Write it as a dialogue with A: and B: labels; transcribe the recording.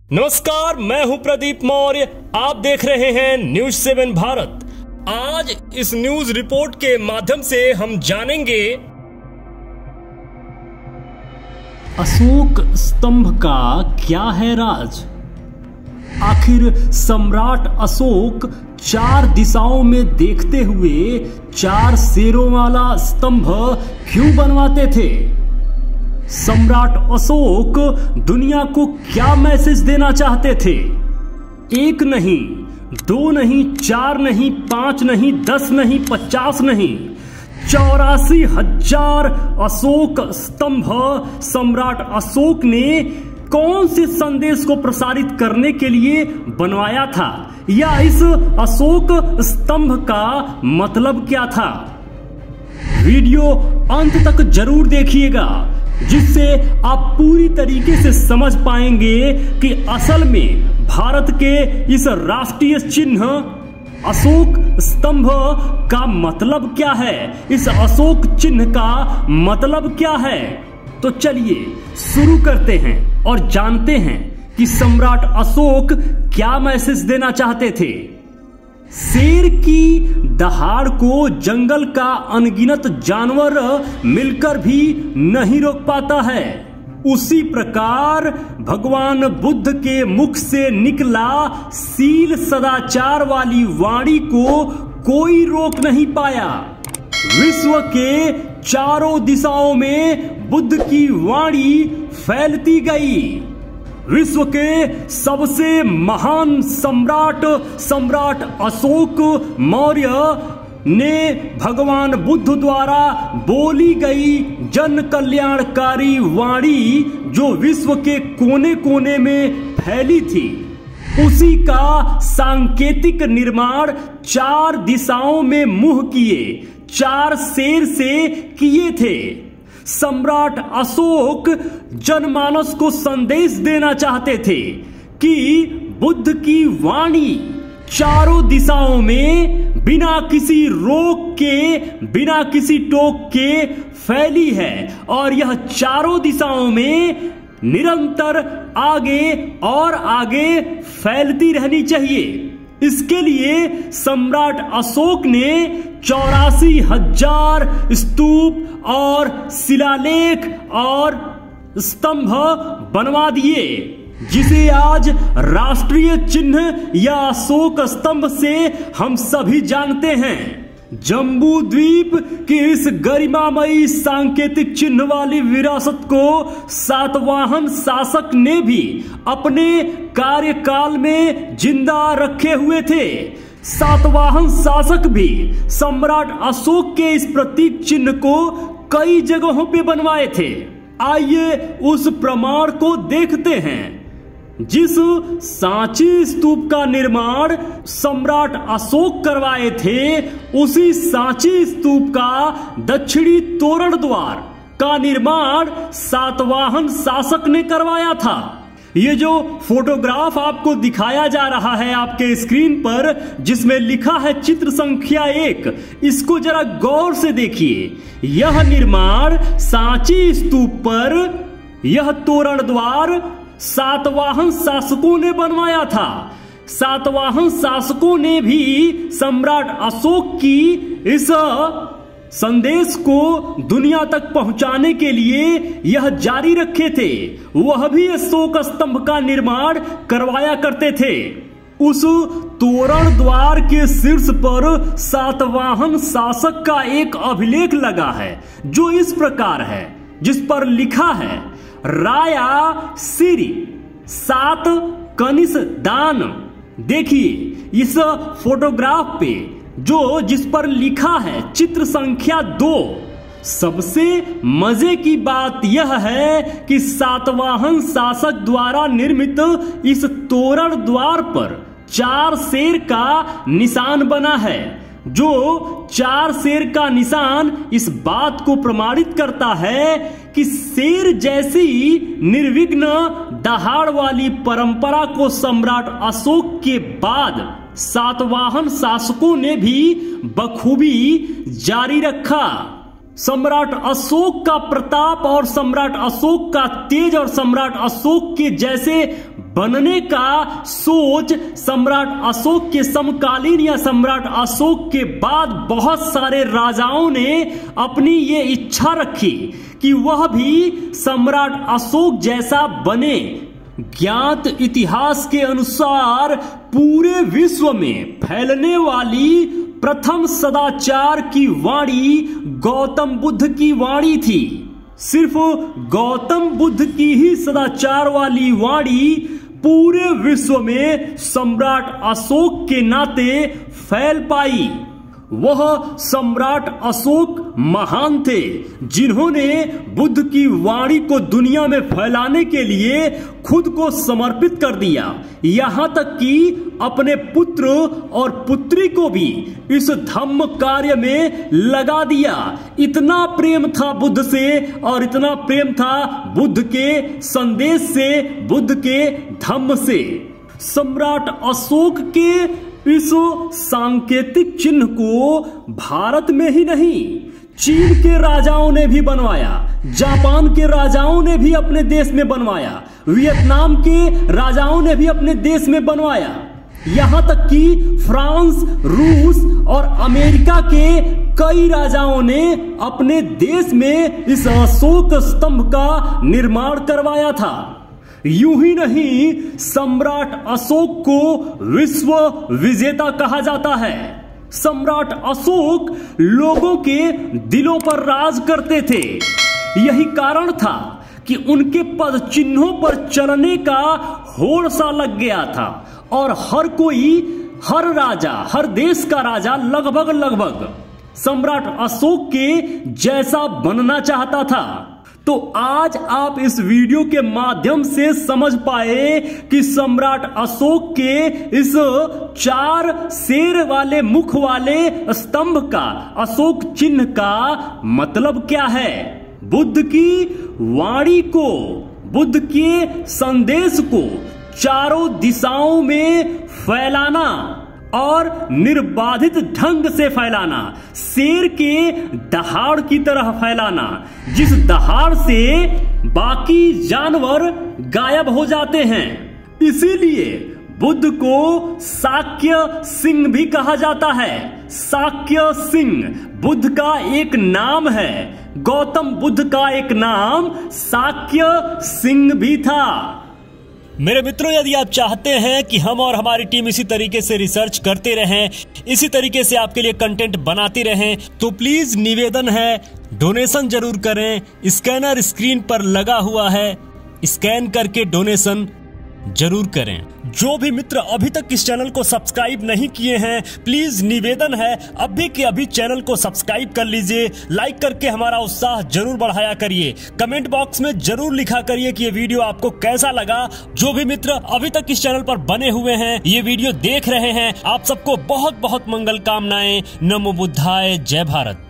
A: नमस्कार, मैं हूं प्रदीप मौर्य। आप देख रहे हैं न्यूज 7 भारत। आज इस न्यूज रिपोर्ट के माध्यम से हम जानेंगे
B: अशोक स्तंभ का क्या है राज। आखिर सम्राट अशोक 4 दिशाओं में देखते हुए 4 शेरों वाला स्तंभ क्यों बनवाते थे। सम्राट अशोक दुनिया को क्या मैसेज देना चाहते थे। 1 नहीं, 2 नहीं, 4 नहीं, 5 नहीं, 10 नहीं, 50 नहीं, 84,000 अशोक स्तंभ सम्राट अशोक ने कौन से संदेश को प्रसारित करने के लिए बनवाया था, या इस अशोक स्तंभ का मतलब क्या था। वीडियो अंत तक जरूर देखिएगा, जिससे आप पूरी तरीके से समझ पाएंगे कि असल में भारत के इस राष्ट्रीय चिन्ह अशोक स्तंभ का मतलब क्या है, इस अशोक चिन्ह का मतलब क्या है। तो चलिए शुरू करते हैं और जानते हैं कि सम्राट अशोक क्या मैसेज देना चाहते थे। शेर की दहाड़ को जंगल का अनगिनत जानवर मिलकर भी नहीं रोक पाता है। उसी प्रकार भगवान बुद्ध के मुख से निकला शील सदाचार वाली वाणी को कोई रोक नहीं पाया। विश्व के चारों दिशाओं में बुद्ध की वाणी फैलती गई। विश्व के सबसे महान सम्राट अशोक मौर्य ने भगवान बुद्ध द्वारा बोली गई जन कल्याणकारी वाणी जो विश्व के कोने कोने में फैली थी, उसी का सांकेतिक निर्माण 4 दिशाओं में मुंह किए 4 शेर से किए थे। सम्राट अशोक जनमानस को संदेश देना चाहते थे कि बुद्ध की वाणी चारों दिशाओं में बिना किसी रोक के, बिना किसी टोक के फैली है, और यह चारों दिशाओं में निरंतर आगे और आगे फैलती रहनी चाहिए। इसके लिए सम्राट अशोक ने 84,000 स्तूप और शिलालेख और स्तंभ बनवा दिए, जिसे आज राष्ट्रीय चिन्ह या अशोक स्तंभ से हम सभी जानते हैं। जम्बू द्वीप की इस गरिमामयी सांकेतिक चिन्ह वाली विरासत को सातवाहन शासक ने भी अपने कार्यकाल में जिंदा रखे हुए थे। सातवाहन शासक भी सम्राट अशोक के इस प्रतीक चिन्ह को कई जगहों पे बनवाए थे। आइए उस प्रमाण को देखते हैं। जिस सांची स्तूप का निर्माण सम्राट अशोक करवाए थे, उसी सांची स्तूप का दक्षिणी तोरण द्वार का निर्माण सातवाहन शासक ने करवाया था। ये जो फोटोग्राफ आपको दिखाया जा रहा है आपके स्क्रीन पर, जिसमें लिखा है चित्र संख्या 1, इसको जरा गौर से देखिए। यह निर्माण सांची स्तूप पर, यह तोरण द्वार सातवाहन शासकों ने बनवाया था। सातवाहन शासकों ने भी सम्राट अशोक की इस संदेश को दुनिया तक पहुंचाने के लिए यह जारी रखे थे। वह भी अशोक स्तंभ का निर्माण करवाया करते थे। उस तोरण द्वार के शीर्ष पर सातवाहन शासक का एक अभिलेख लगा है, जो इस प्रकार है, जिस पर लिखा है राया सिरी 7 कनिष दान। देखिए इस फोटोग्राफ पे जिस पर लिखा है चित्र संख्या 2। सबसे मजे की बात यह है कि सातवाहन शासक द्वारा निर्मित इस तोरण द्वार पर 4 शेर का निशान बना है, जो 4 शेर का निशान इस बात को प्रमाणित करता है कि शेर जैसी निर्विघ्न दहाड़ वाली परंपरा को सम्राट अशोक के बाद सातवाहन शासकों ने भी बखूबी जारी रखा। सम्राट अशोक का प्रताप और सम्राट अशोक का तेज और सम्राट अशोक के जैसे बनने का सोच सम्राट अशोक के समकालीन या सम्राट अशोक के बाद बहुत सारे राजाओं ने अपनी ये इच्छा रखी कि वह भी सम्राट अशोक जैसा बने। ज्ञात इतिहास के अनुसार पूरे विश्व में फैलने वाली प्रथम सदाचार की वाणी गौतम बुद्ध की वाणी थी। सिर्फ गौतम बुद्ध की ही सदाचार वाली वाणी पूरे विश्व में सम्राट अशोक के नाते फैल पाई। वह सम्राट अशोक महान थे जिन्होंने बुद्ध की वाणी को दुनिया में फैलाने के लिए खुद को समर्पित कर दिया, यहाँ तक कि अपने पुत्र और पुत्री को भी इस धम्म कार्य में लगा दिया। इतना प्रेम था बुद्ध से और इतना प्रेम था बुद्ध के संदेश से, बुद्ध के धम्म से। सम्राट अशोक के इस सांकेतिक चिन्ह को भारत में ही नहीं, चीन के राजाओं ने भी बनवाया, जापान के राजाओं ने भी अपने देश में बनवाया, वियतनाम के राजाओं ने भी अपने देश में बनवाया, यहां तक कि फ्रांस, रूस और अमेरिका के कई राजाओं ने अपने देश में इस अशोक स्तंभ का निर्माण करवाया था। यूं ही नहीं, सम्राट अशोक को विश्व विजेता कहा जाता है। सम्राट अशोक लोगों के दिलों पर राज करते थे। यही कारण था कि उनके पद चिन्हों पर चलने का होड़ सा लग गया था और हर कोई, हर राजा, हर देश का राजा लगभग सम्राट अशोक के जैसा बनना चाहता था। तो आज आप इस वीडियो के माध्यम से समझ पाए कि सम्राट अशोक के इस 4 शेर वाले मुख वाले स्तंभ का, अशोक चिन्ह का मतलब क्या है। बुद्ध की वाणी को, बुद्ध के संदेश को चारों दिशाओं में फैलाना और निर्बाधित ढंग से फैलाना, शेर के दहाड़ की तरह फैलाना, जिस दहाड़ से बाकी जानवर गायब हो जाते हैं। इसीलिए बुद्ध को शाक्य सिंह भी कहा जाता है। शाक्य सिंह बुद्ध का एक नाम है। गौतम बुद्ध का एक नाम शाक्य सिंह भी था।
A: मेरे मित्रों, यदि आप चाहते हैं कि हम और हमारी टीम इसी तरीके से रिसर्च करते रहें, इसी तरीके से आपके लिए कंटेंट बनाती रहें, तो प्लीज निवेदन है, डोनेशन जरूर करें। स्कैनर स्क्रीन पर लगा हुआ है, स्कैन करके डोनेशन जरूर करें। जो भी मित्र अभी तक इस चैनल को सब्सक्राइब नहीं किए हैं, प्लीज निवेदन है अभी के अभी चैनल को सब्सक्राइब कर लीजिए। लाइक करके हमारा उत्साह जरूर बढ़ाया करिए। कमेंट बॉक्स में जरूर लिखा करिए कि ये वीडियो आपको कैसा लगा। जो भी मित्र अभी तक इस चैनल पर बने हुए हैं, ये वीडियो देख रहे हैं, आप सबको बहुत बहुत मंगल कामनाएं। नमो बुद्धाय, जय भारत।